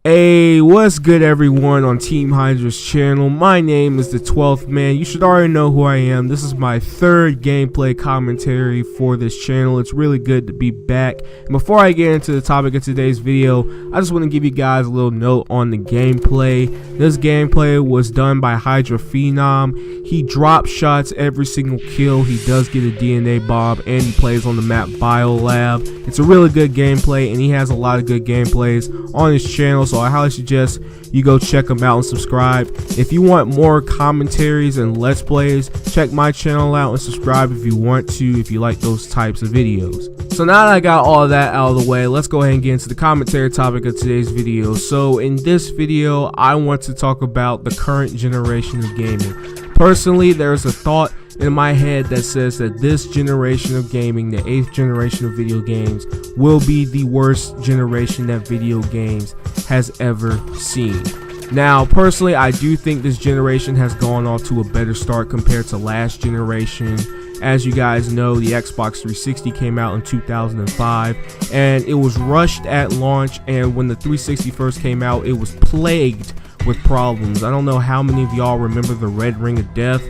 Hey, what's good everyone on Team Hydra's channel? My name is the 12th man. You should already know who I am. This is my third gameplay commentary for this channel. It's really good to be back. And before I get into the topic of today's video, I just want to give you guys a little note on the gameplay. This gameplay was done by Hydra Phenom. He drop shots every single kill. He does get a DNA bomb, and he plays on the map Biolab. It's a really good gameplay, and he has a lot of good gameplays on his channel. So I highly suggest you go check them out and subscribe. If you want more commentaries and let's plays, check my channel out and subscribe if you want to, if you like those types of videos. So now that I got all of that out of the way, let's go ahead and get into the commentary topic of today's video. So in this video, I want to talk about the current generation of gaming. Personally, there's a thought in my head that says that this generation of gaming, the 8th generation of video games, will be the worst generation that video games has ever seen. Now, personally, I do think this generation has gone off to a better start compared to last generation. As you guys know, the Xbox 360 came out in 2005, and it was rushed at launch, and when the 360 first came out, it was plagued with problems. I don't know how many of y'all remember the red ring of death.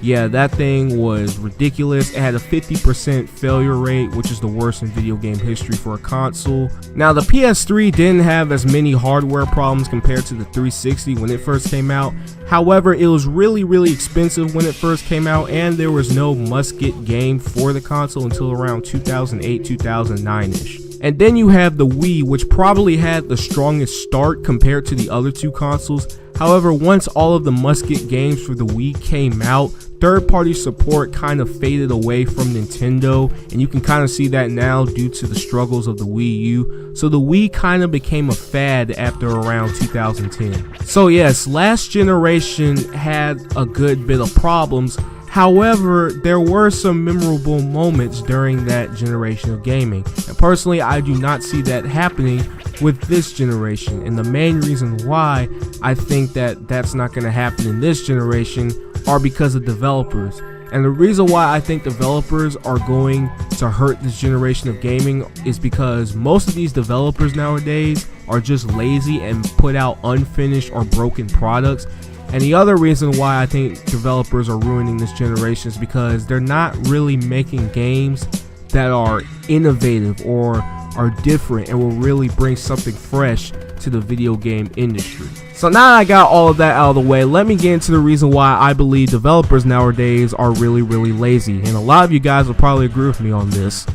Yeah, that thing was ridiculous. It had a 50% failure rate, which is the worst in video game history for a console. Now, the PS3 didn't have as many hardware problems compared to the 360 when it first came out. However, it was really expensive when it first came out, and there was no must-get game for the console until around 2008, 2009-ish. And then you have the Wii, which probably had the strongest start compared to the other two consoles. However, once all of the must-get games for the Wii came out, third-party support kind of faded away from Nintendo, and you can kind of see that now due to the struggles of the Wii U. So the Wii kind of became a fad after around 2010. So yes, last generation had a good bit of problems. However, there were some memorable moments during that generation of gaming, and personally I do not see that happening with this generation. And the main reason why I think that that's not going to happen in this generation are because of developers. And the reason why I think developers are going to hurt this generation of gaming is because most of these developers nowadays are just lazy and put out unfinished or broken products. And the other reason why I think developers are ruining this generation is because they're not really making games that are innovative or are different and will really bring something fresh to the video game industry. So now that I got all of that out of the way, let me get into the reason why I believe developers nowadays are really lazy. And a lot of you guys will probably agree with me on this.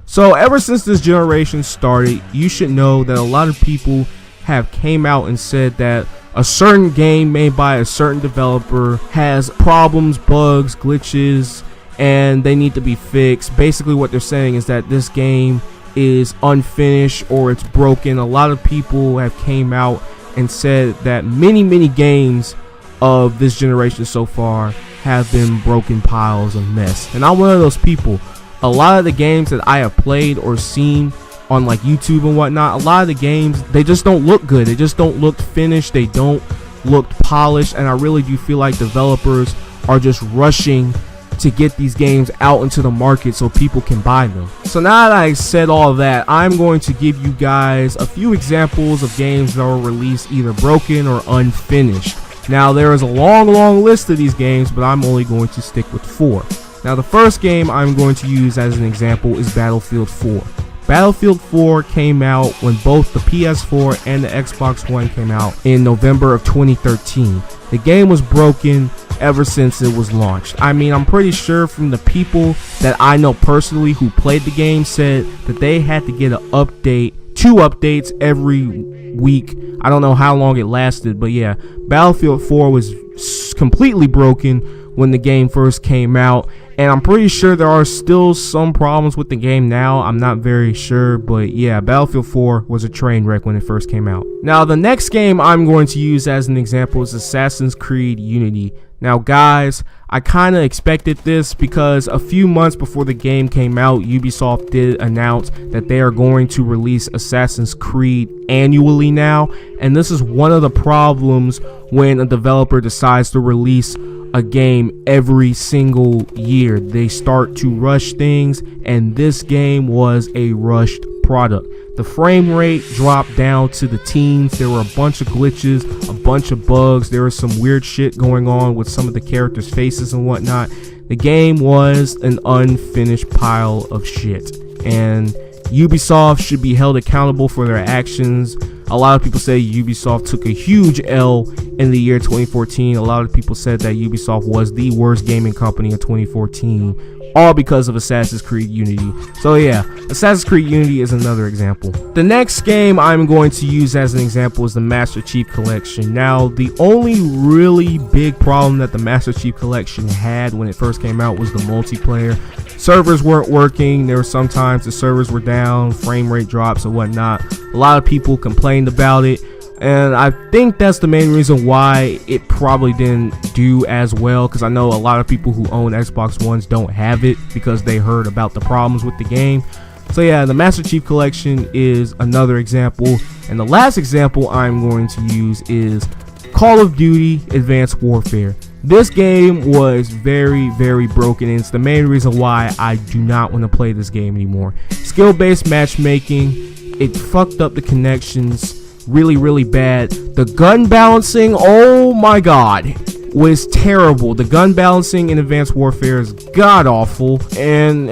So ever since this generation started, you should know that a lot of people have came out and said that a certain game made by a certain developer has problems, bugs, glitches, and they need to be fixed. Basically what they're saying is that this game is unfinished or it's broken. A lot of people have came out and said that many games of this generation so far have been broken piles of mess. And I'm one of those people. A lot of the games that I have played or seen on like YouTube and whatnot, a lot of the games, they just don't look good. They just don't look finished. They don't look polished. And I really do feel like developers are just rushing to get these games out into the market so people can buy them. So now that I said all that, I'm going to give you guys a few examples of games that were released either broken or unfinished. Now there is a long list of these games, but I'm only going to stick with 4. Now the first game I'm going to use as an example is Battlefield 4. Battlefield 4 came out when both the PS4 and the Xbox One came out in November of 2013. The game was broken ever since it was launched. I mean, I'm pretty sure from the people that I know personally who played the game said that they had to get an update, 2 updates every week. I don't know how long it lasted, but yeah, Battlefield 4 was completely broken when the game first came out, and I'm pretty sure there are still some problems with the game now. I'm not very sure, but yeah, Battlefield 4 was a train wreck when it first came out. Now the next game I'm going to use as an example is Assassin's Creed Unity. Now guys, I kind of expected this because a few months before the game came out, Ubisoft did announce that they are going to release Assassin's Creed annually now, and this is one of the problems when a developer decides to release a game every single year. They start to rush things, and this game was a rushed product. The frame rate dropped down to the teens. There were a bunch of glitches, a bunch of bugs. There was some weird shit going on with some of the characters' faces and whatnot. The game was an unfinished pile of shit, and Ubisoft should be held accountable for their actions. A lot of people say Ubisoft took a huge L in the year 2014. A lot of people said that Ubisoft was the worst gaming company in 2014. All because of Assassin's Creed Unity. So yeah, Assassin's Creed Unity is another example. The next game I'm going to use as an example is the Master Chief Collection. Now, the only really big problem that the Master Chief Collection had when it first came out was the multiplayer. Servers weren't working. There were sometimes the servers were down, frame rate drops and whatnot. A lot of people complained about it, and I think that's the main reason why it probably didn't do as well, because I know a lot of people who own Xbox Ones don't have it because they heard about the problems with the game. So yeah, the Master Chief Collection is another example, and the last example I'm going to use is Call of Duty Advanced Warfare. This game was very, very broken, and it's the main reason why I do not want to play this game anymore. Skill-based matchmaking, it fucked up the connections really, really bad. The gun balancing, oh my god, was terrible. The gun balancing in Advanced Warfare is god awful, and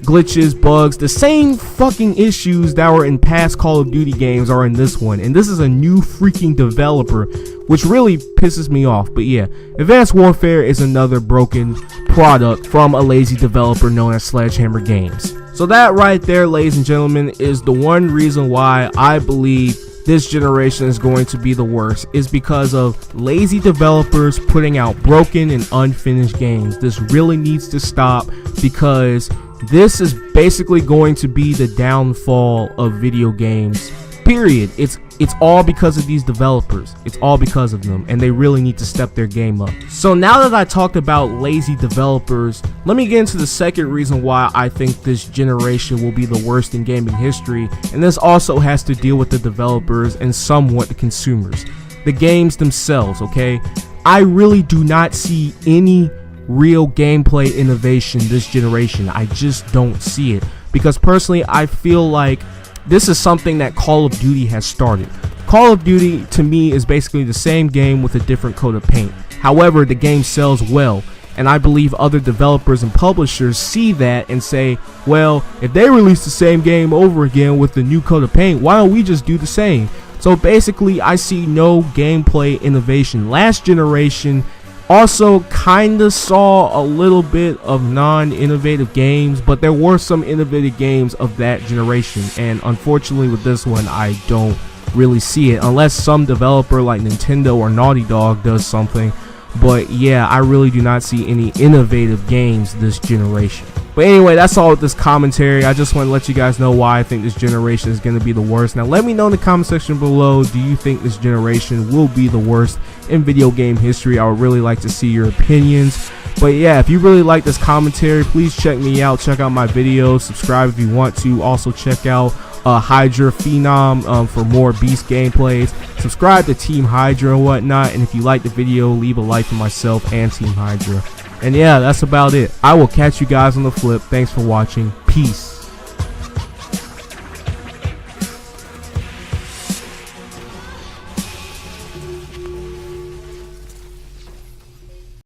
glitches, bugs, the same fucking issues that were in past Call of Duty games are in this one, and this is a new freaking developer, which really pisses me off. But yeah, Advanced Warfare is another broken product from a lazy developer known as Sledgehammer Games. So that right there, ladies and gentlemen, is the one reason why I believe this generation is going to be the worst, is because of lazy developers putting out broken and unfinished games. This really needs to stop, because this is basically going to be the downfall of video games, period. It's all because of these developers. It's all because of them, and they really need to step their game up. So now that I talked about lazy developers, let me get into the second reason why I think this generation will be the worst in gaming history, and this also has to deal with the developers and somewhat the consumers, the games themselves. Okay, I really do not see any real gameplay innovation this generation. I just don't see it, because personally I feel like this is something that Call of Duty has started. Call of Duty to me is basically the same game with a different coat of paint. However, the game sells well, and I believe other developers and publishers see that and say, well, if they release the same game over again with the new coat of paint, why don't we just do the same? So basically I see no gameplay innovation. Last generation also kind of saw a little bit of non-innovative games, but there were some innovative games of that generation, and unfortunately with this one I don't really see it, unless some developer like Nintendo or Naughty Dog does something. But yeah, I really do not see any innovative games this generation. But anyway, that's all with this commentary. I just want to let you guys know why I think this generation is going to be the worst. Now let me know in the comment section below, do you think this generation will be the worst in video game history? I would really like to see your opinions. But yeah, if you really like this commentary, please check me out, check out my videos, subscribe if you want to. Also check out Hydra Phenom for more beast gameplays. Subscribe to Team Hydra and whatnot, and if you like the video, leave a like for myself and Team Hydra. And yeah, that's about it. I will catch you guys on the flip. Thanks for watching. Peace.